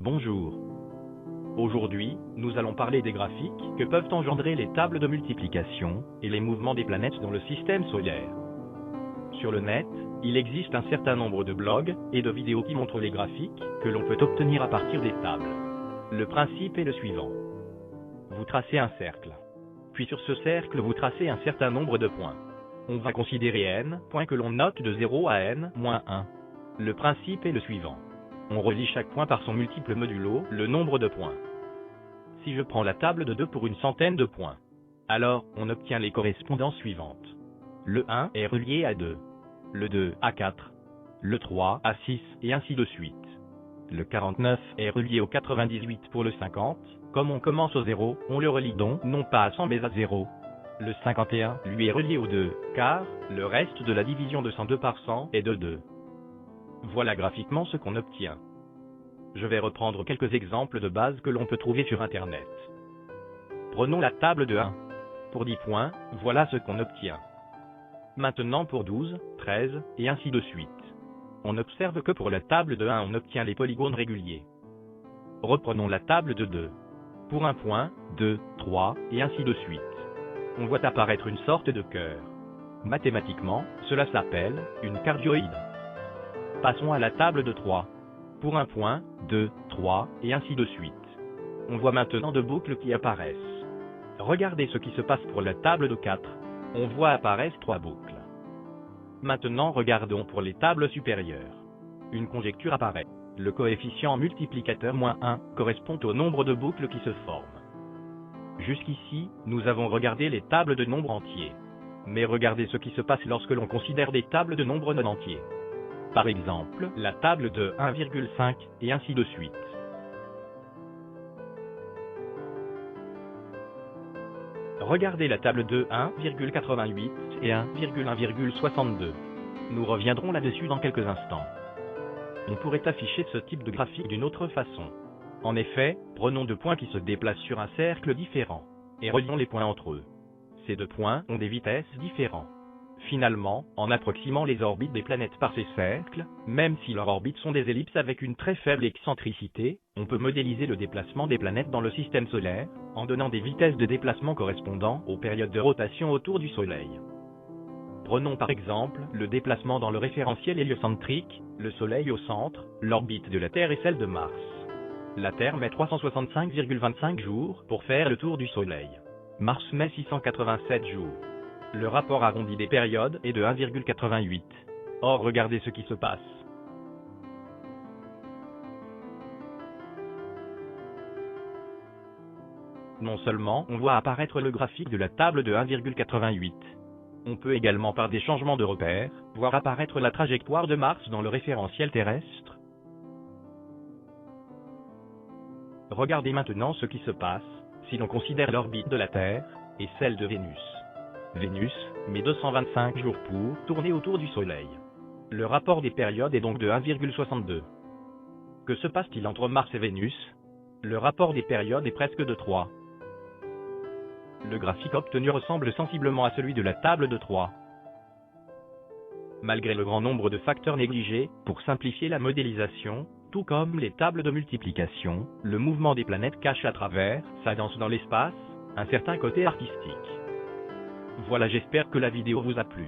Bonjour. Aujourd'hui, nous allons parler des graphiques que peuvent engendrer les tables de multiplication et les mouvements des planètes dans le système solaire. Sur le net, il existe un certain nombre de blogs et de vidéos qui montrent les graphiques que l'on peut obtenir à partir des tables. Le principe est le suivant. Vous tracez un cercle. Puis sur ce cercle, vous tracez un certain nombre de points. On va considérer n points que l'on note de 0 à n-1. Le principe est le suivant. On relie chaque point par son multiple modulo, le nombre de points. Si je prends la table de 2 pour une centaine de points, alors on obtient les correspondances suivantes. Le 1 est relié à 2, le 2 à 4, le 3 à 6 et ainsi de suite. Le 49 est relié au 98 pour le 50, comme on commence au 0, on le relie donc non pas à 100 mais à 0. Le 51, lui, est relié au 2, car le reste de la division de 102 par 100 est de 2. Voilà graphiquement ce qu'on obtient. Je vais reprendre quelques exemples de base que l'on peut trouver sur Internet. Prenons la table de 1. Pour 10 points, voilà ce qu'on obtient. Maintenant pour 12, 13, et ainsi de suite. On observe que pour la table de 1 on obtient les polygones réguliers. Reprenons la table de 2. Pour 1 point, 2, 3, et ainsi de suite. On voit apparaître une sorte de cœur. Mathématiquement, cela s'appelle une cardioïde. Passons à la table de 3. Pour 1 point, 2, 3, et ainsi de suite. On voit maintenant deux boucles qui apparaissent. Regardez ce qui se passe pour la table de 4. On voit apparaître 3 boucles. Maintenant regardons pour les tables supérieures. Une conjecture apparaît. Le coefficient multiplicateur -1 correspond au nombre de boucles qui se forment. Jusqu'ici, nous avons regardé les tables de nombres entiers. Mais regardez ce qui se passe lorsque l'on considère des tables de nombres non entiers. Par exemple, la table de 1,5 et ainsi de suite. Regardez la table de 1,88 et 1,1,62. Nous reviendrons là-dessus dans quelques instants. On pourrait afficher ce type de graphique d'une autre façon. En effet, prenons deux points qui se déplacent sur un cercle différent, et relions les points entre eux. Ces deux points ont des vitesses différentes. Finalement, en approximant les orbites des planètes par ces cercles, même si leurs orbites sont des ellipses avec une très faible excentricité, on peut modéliser le déplacement des planètes dans le système solaire, en donnant des vitesses de déplacement correspondant aux périodes de rotation autour du Soleil. Prenons par exemple le déplacement dans le référentiel héliocentrique, le Soleil au centre, l'orbite de la Terre et celle de Mars. La Terre met 365,25 jours pour faire le tour du Soleil. Mars met 687 jours. Le rapport arrondi des périodes est de 1,88. Or regardez ce qui se passe. Non seulement on voit apparaître le graphique de la table de 1,88. On peut également par des changements de repères, voir apparaître la trajectoire de Mars dans le référentiel terrestre. Regardez maintenant ce qui se passe, si l'on considère l'orbite de la Terre, et celle de Vénus. Vénus met 225 jours pour tourner autour du Soleil. Le rapport des périodes est donc de 1,62. Que se passe-t-il entre Mars et Vénus? Le rapport des périodes est presque de 3. Le graphique obtenu ressemble sensiblement à celui de la table de 3. Malgré le grand nombre de facteurs négligés, pour simplifier la modélisation, tout comme les tables de multiplication, le mouvement des planètes cache à travers sa danse dans l'espace un certain côté artistique. Voilà, j'espère que la vidéo vous a plu.